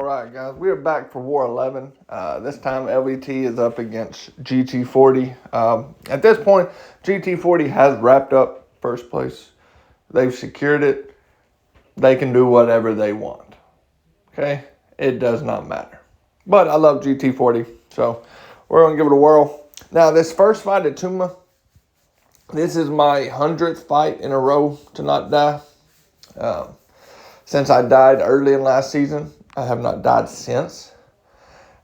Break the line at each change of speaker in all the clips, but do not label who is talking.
Alright guys, we are back for War 11. This time LVT is up against GT40. At this point, GT40 has wrapped up first place. They've secured it. They can do whatever they want. Okay? It does not matter. But I love GT40, so we're going to give it a whirl. Now, this first fight at Tuma, this is my 100th fight in a row to not die. Since I died early in last season, I have not died since.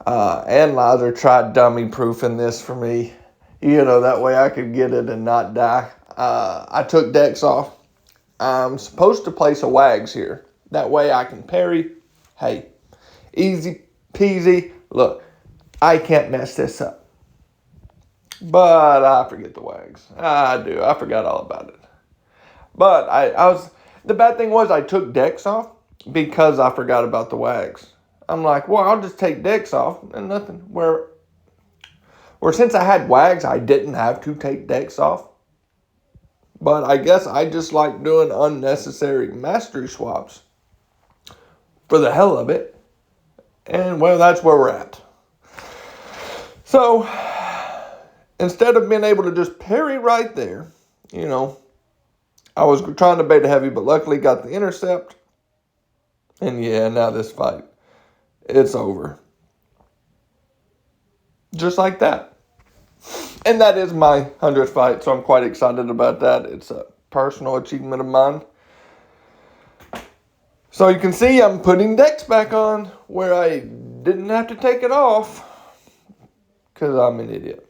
Analyzer tried dummy proofing this for me. You know, that way I could get it and not die. I took decks off. I'm supposed to place a wags here. That way I can parry. Hey, easy peasy. Look, I can't mess this up. But I forget the wags. I do. I forgot all about it. But the bad thing was I took decks off because I forgot about the wags. I'm like, well, I'll just take decks off and nothing. Where since I had wags, I didn't have to take decks off. But I guess I just like doing unnecessary mastery swaps for the hell of it. And, well, that's where we're at. So, instead of being able to just parry right there, you know, I was trying to bait a heavy, but luckily got the intercept. And yeah, now this fight, it's over. Just like that. And that is my 100th fight, so I'm quite excited about that. It's a personal achievement of mine. So you can see I'm putting decks back on where I didn't have to take it off because I'm an idiot.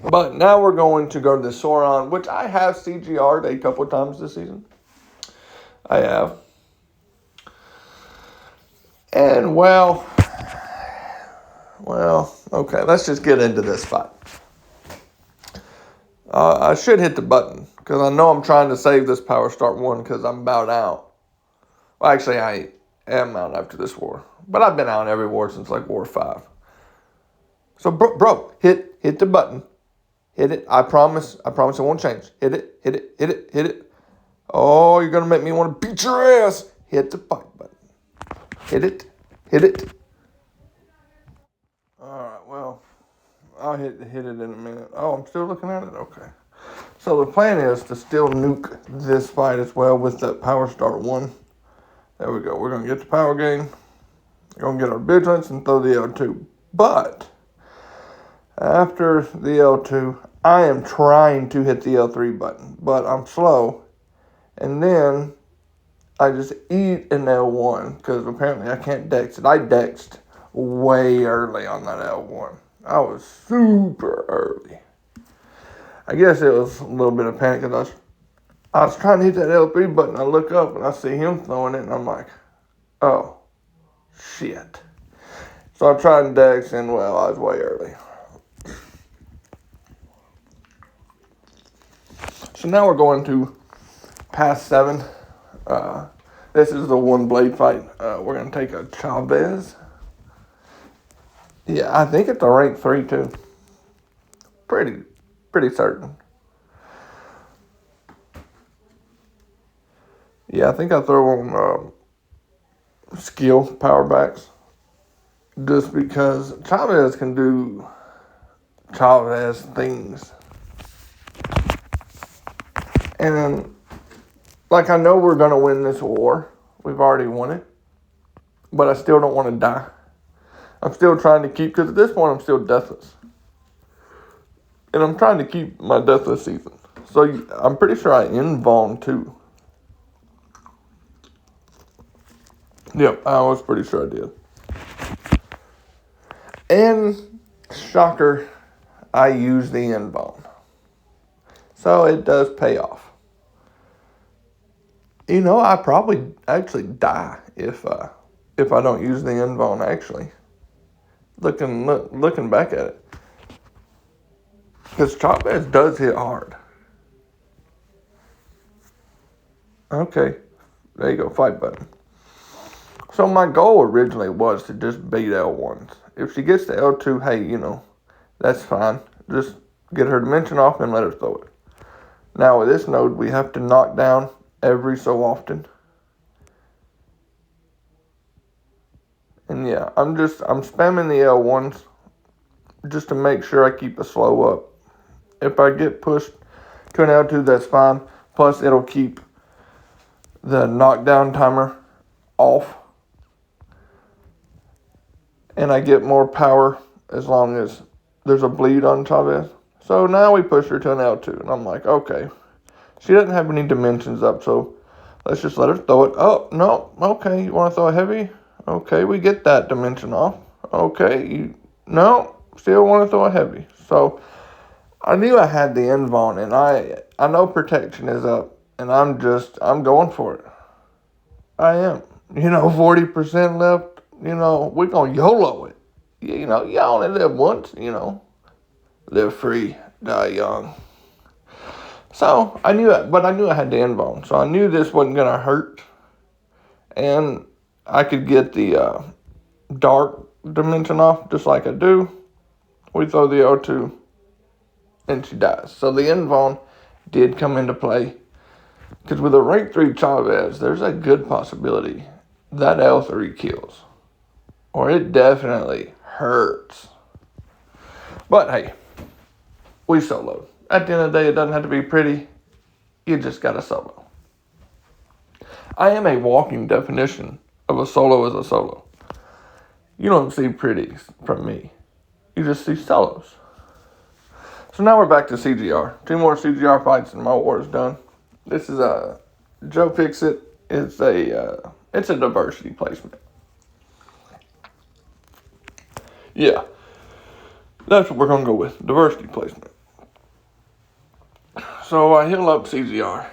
But now we're going to go to the Soron, which I have CGR'd a couple times this season. I have. And, well, okay, let's just get into this fight. I should hit the button, because I know I'm trying to save this Power Start 1, because I'm about out. Well, actually, I am out after this war. But I've been out in every war since, like, War 5. So, bro, hit the button. Hit it. I promise it won't change. Hit it. Oh, you're going to make me want to beat your ass. Hit the fight button. Hit it. All right, well, I'll hit it in a minute. Oh, I'm still looking at it? Okay. So the plan is to still nuke this fight as well with that Power Start 1. There we go. We're going to get the power gain. We're going to get our vigilance and throw the L2. But after the L2, I am trying to hit the L3 button, but I'm slow. And then I just eat an L1 because apparently I can't dex it. I dexed way early on that L1. I was super early. I guess it was a little bit of panic because I was trying to hit that L3 button. I look up and I see him throwing it and I'm like, oh, shit. So I tried and dex and, well, I was way early. So now we're going to Pass 7. This is the one blade fight. We're going to take a Chavez. Yeah, I think it's a rank 3 too. Pretty certain. Yeah, I think I throw on skill power backs. Just because Chavez can do Chavez things. And like, I know we're going to win this war. We've already won it. But I still don't want to die. I'm still trying to keep, because at this point I'm still deathless. And I'm trying to keep my deathless season. So I'm pretty sure I invuln too. Yep, I was pretty sure I did. And, shocker, I use the invuln. So it does pay off. You know, I probably actually die if I don't use the invuln, actually. Looking back at it. Because Chavez does hit hard. Okay. There you go, fight button. So my goal originally was to just beat L1s. If she gets to L2, hey, you know, that's fine. Just get her dimension off and let her throw it. Now with this node, we have to knock down every so often. And yeah, I'm spamming the L1s just to make sure I keep a slow up. If I get pushed to an L2, that's fine. Plus, it'll keep the knockdown timer off. And I get more power as long as there's a bleed on Chavez. So now we push her to an L2. And I'm like, okay. She doesn't have any dimensions up, so let's just let her throw it. Oh, no. Okay, you want to throw a heavy? Okay, we get that dimension off. Okay, no, still want to throw a heavy. So I knew I had the invuln, and I know protection is up, and I'm going for it. I am. 40% left, we're going to YOLO it. You only live once, live free, die young. So I knew that, but I knew I had the invuln, so I knew this wasn't going to hurt, and I could get the dark dimension off just like I do. We throw the O2 and she dies. So the invuln did come into play, because with a rank 3 Chavez, there's a good possibility that L3 kills, or it definitely hurts. But hey, we soloed. At the end of the day, it doesn't have to be pretty. You just got to solo. I am a walking definition of a solo as a solo. You don't see pretties from me. You just see solos. So now we're back to CGR. 2 more CGR fights and my war is done. This is Joe Fixit. It's a diversity placement. Yeah, that's what we're gonna go with. Diversity placement. So I heal up CGR.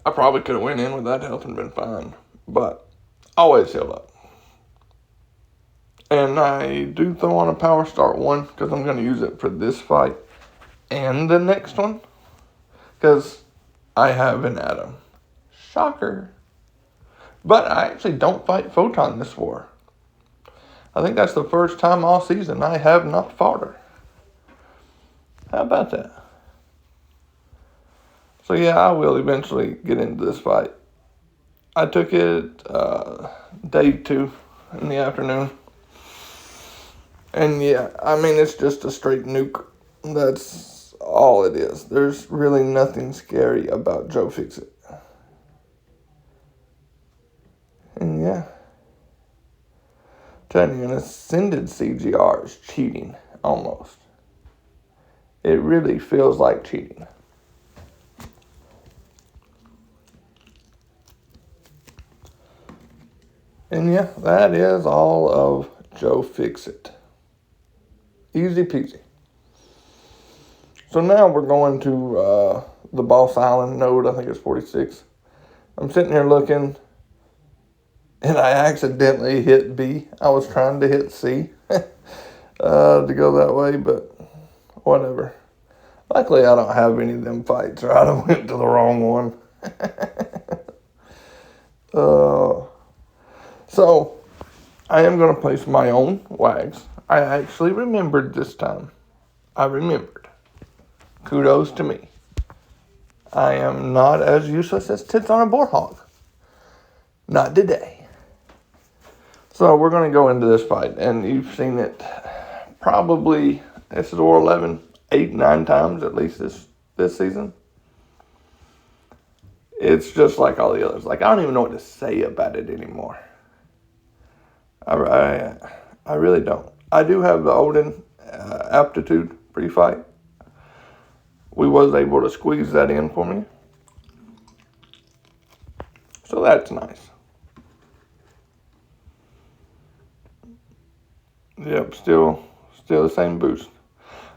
I probably could have went in with that health and been fine, but always heal up. And I do throw on a power start 1 because I'm going to use it for this fight and the next one, because I have an Atom. Shocker. But I actually don't fight Photon this war. I think that's the first time all season I have not fought her. How about that? So yeah, I will eventually get into this fight. I took it day 2 in the afternoon. And yeah, I mean, it's just a straight nuke. That's all it is. There's really nothing scary about Joe Fixit. And yeah, telling you, an ascended CGR is cheating, almost. It really feels like cheating. And yeah, that is all of Joe Fixit. Easy peasy. So now we're going to the Boss Island node. I think it's 46. I'm sitting here looking, and I accidentally hit B. I was trying to hit C to go that way, but whatever. Luckily, I don't have any of them fights, or I'd have went to the wrong one. So, I am going to place my own wags. I actually remembered this time. I remembered. Kudos to me. I am not as useless as tits on a boar hog. Not today. So, we're going to go into this fight, and you've seen it probably, this is War 11, 8, 9 times at least this season. It's just like all the others. Like, I don't even know what to say about it anymore. I really don't. I do have the Odin aptitude pre-fight. We was able to squeeze that in for me. So that's nice. Yep, still the same boost.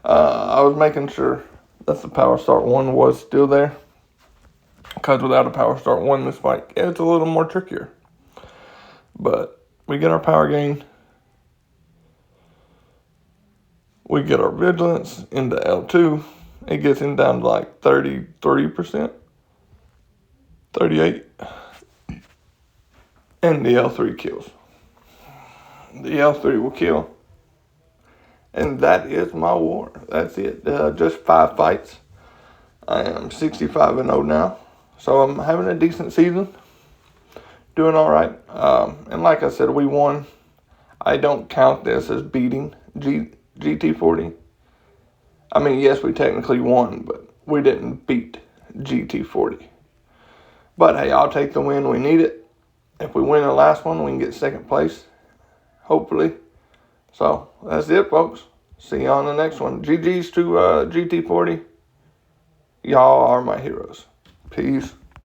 I was making sure that the Power Start 1 was still there, because without a Power Start 1, this fight, it's a little more trickier. But we get our power gain. We get our vigilance into L2. It gets him down to like 33%, 38. And the L3 kills. The L3 will kill. And that is my war. That's it. Just 5 fights. I am 65-0 now. So I'm having a decent season. Doing all right. And like I said, we won. I don't count this as beating GT40. I mean, yes, we technically won, but we didn't beat GT40. But hey, I'll take the win. We need it. If we win the last one, we can get second place, hopefully. So that's it, folks. See you on the next one. GG's to GT40. Y'all are my heroes. Peace.